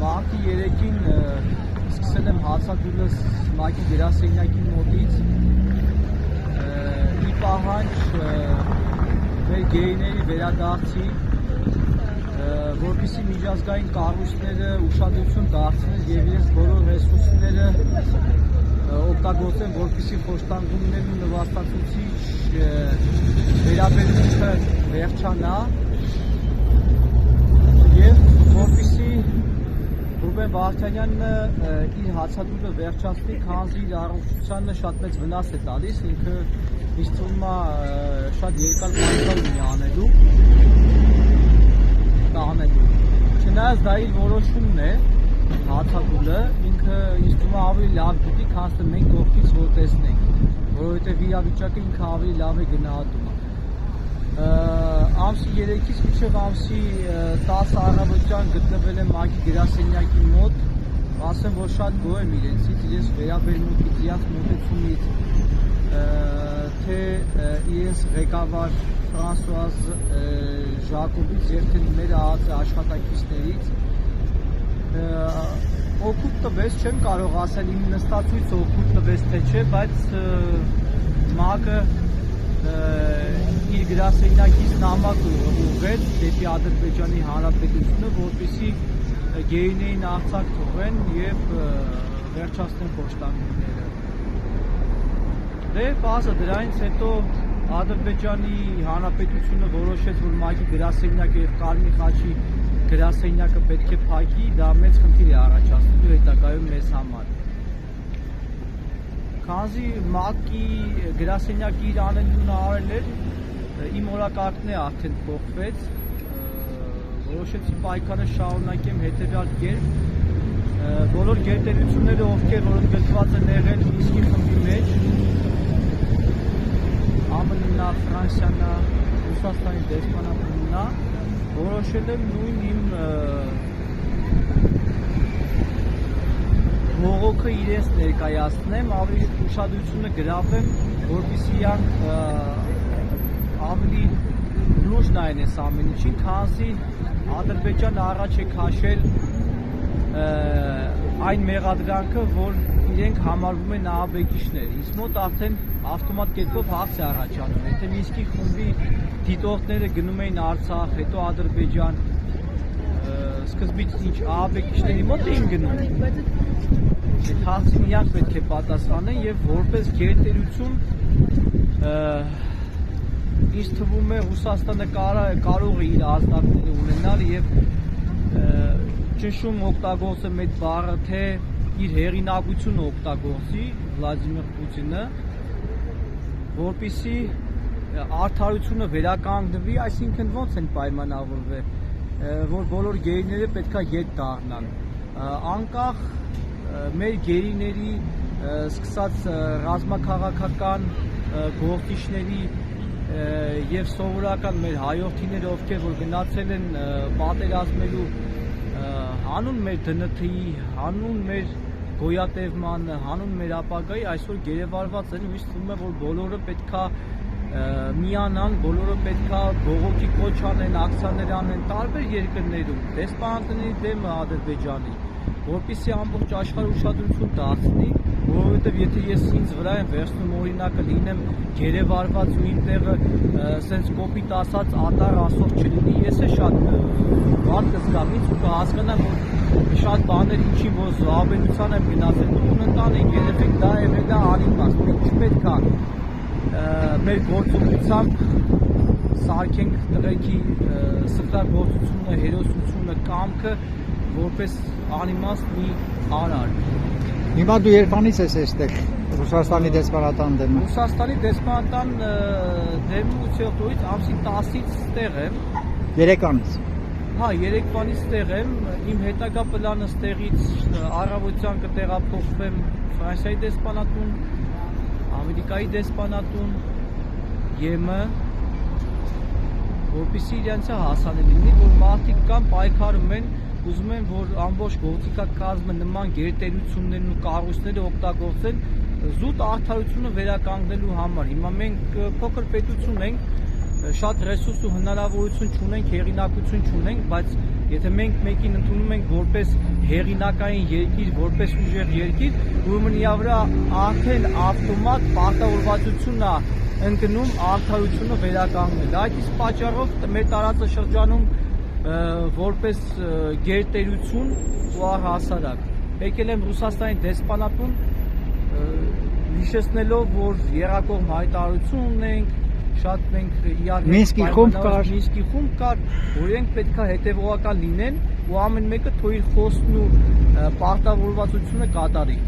Մարտի 3-ին սկսել եմ հացադուլը ՄԱԿ-ի գրասենյակի մոտից ի պահանջ մեր գեյների վերադարձի, որպեսզի միջազգային կառույցները ուշադրություն դարձնեն եւ իրենց բոլոր ռեսուրսները օգտագործեն, որպեսզի խոշտանգումներն ու նվաստացուցիչ վերաբերմունքը վերջանա եւ որպեսզի Ռուբեն Վարդանյանը իր հացադուլը վերջացնի, քանզի իր առողջությանը շատ մեծ վնաս է տալիս, ինքը ինձ թվում է շատ երկար պայքար ունի անելու, չնայած դա իր որոշումն է, հացադուլը, ինքը ինձ թվում է ավելի լավ գիտի, քան մենք կողքից որ տեսնենք, որովհետև իրավիճակը ինքը ավելի լավ է գնահատում։ Ամսի 3-ից մինչև ամսի 10 առավոտյան գտնվել եմ ՄԱԿ-ի գրասենյակի մոտ, ասեմ, որ շատ գոհ եմ իրենցից, իրենց վերաբերմունքից, իրենց մոտեցումից, թե իրենց ղեկավար Ֆրանսուազ Ժակոբից եւ թե մեր աշխատակիցներից օգուտ տվեց, չեմ կարող ասել իմ նստածույց օգուտ տվեց թե չէ, բայց ՄԱԿ-ը իր գրասենյակից նամակ ուղղեց դեպի Ադրբեջանի Հանրապետությունը, որպեսզի գեյներին արձակ թողեն եւ վերջացնեն խոշտանգումները։ Դե բազա դրանից հետո Ադրբեջանի Հանրապետությունը որոշեց, որ ՄԱԿ-ի գրասենյակը եւ Կարմիր խաչի գրասենյակը պետք է փակի, դա մեծ խնդիր է առաջացնելու հետագայում մեզ համար։ Քանզի ՄԱԿ-ի գրասենյակը իր անելիքն արել էր, իմ օրակարգն է արդեն փոխվեց, որոշեցի պայքարը շարունակեմ հետևյալ կերպ, բոլոր գերտերությունները, ովքեր որ ընդգրկված են եղել Մինսկի խմբի մեջ, ԱՄՆ-ն, Ֆրանսիան, Ռուսաստանի դեսպանատունն, որոշել եմ նույն իմ բողոքը իրենց ներկայացնեմ, ավելի ուշադրությունը գրավեմ, որպեսզի իրանք ավելի լուրջ նայեն այս ամեն ինչին, քանզի Ադրբեջանը առաջ է քաշել այն մեղադրանքը, որ իրենք համարվում են ահաբեկիչներ։ Իսկ մոտ արդեն ավտոմատ կերպով հաղթ է առաջանում, եթե Մինսկի խմբի դիտորդները գնում էին Արցախ, հետո Ադրբեջան, սկզբից ինչ ահաբեկիչների մոտ էին գնում, այդ հաղթին իրանք պետք է պատասխանեն եւ որպես գերտերություն ինձ թվում է Ռուսաստանը կարող է իր ազդակները ունենալ եւ ճնշում օգտագործում այդ բառը, թե իր հեղինակությունը օգտագործի Վլադիմիր Պուտինը, որպեսզի արդարությունը վերականգնվի, այսինքն ոնց են պայմանավորվել, որ բոլոր գերիները պետքա ետ դառնան, անկախ մեր գերիների սկսած ռազմաքաղաքական գործիչների եւ սովորական մեր հայրենիքները, ովքեր որ գնացել են պատերազմելու հանուն մեր ԴՆԹ-ի, հանուն մեր գոյատևման, հանուն մեր ապագայի, այսօր գերեվարված են, ինձ թվում է, որ բոլորը պետքա միանան, բոլորը պետքա բողոքի կոչ անեն, ակցիաներ անեն տարբեր երկրներում, դեսպանատների դեմ Ադրբեջանի, որպեսզի ամբողջ աշխարհը ուշադրություն դարձնի, որովհետև եթե ես ինձ վրա եմ վերցնում օրինակը լինեմ գերեվարված ու իմ տեղը սենց կոպիտ ասած ատար ասող չլինի, ես է շատ վատ կզգամ ինձ ու կհասկանամ, որ շատ բաներ ինչի որ զոհաբերության եմ գնացել, տուն ընտանիք, երեխեք դա եղել է անիմաստ, մենք չպետք է մեր գործունեությամբ սարքենք տղեկի սխրագործությունը, հերոսությունը, կամքը որպես անիմաստ մի արար։ Հիմա դու երբանից ես այստեղ Ռուսաստանի դեսպանատան դեմ։ Ռուսաստանի դեսպանատան դեմից յոթից ամսի 10-ից ստեղ եմ։ Երեկանից։ Հա, երեկվանից ստեղ եմ, իմ հետագա պլանը ստեղից առավոտյան կտեղափոխվեմ Ֆրանսիայի դեսպանատուն, Ամերիկայի դեսպանատուն, ԵՄ, որպեսզի իրենց հասանելի լինի, որ մարդիկ կան պայքարում են, ուզում են, որ ամբողջ գործիքակազմը նման գերտերություններն ու կառույցները օգտագործեն զուտ արդարությունը վերականգնելու համար։ Հիմա մենք փոքր պետություն ենք, շատ ռեսուրս ու հնարավորություն չունենք, հեղինակություն չունենք, բայց Եթե մենք մեկին ընդունում ենք որպես հեղինակային երկիր, որպես ուժեղ երկիր, ուրեմն իրա վրա արդեն ավտոմատ պարտավորվածությունն է ընկնում արդարությունը վերականգնել։ Այդ իսկ պատճառով մեր տարածաշրջանում որպես գերտերություն ու առհասարակ եկել եմ Ռուսաստանի դեսպանատուն հիշեցնելով, որ եռակողմ հայտարարություն ունենք, շատ մենք իրար Մինսկի խումբ կար, որ իրենք պետք է հետևողական լինեն ու ամեն մեկը թող իր խոստն ու պարտավորվածությունը կատարի։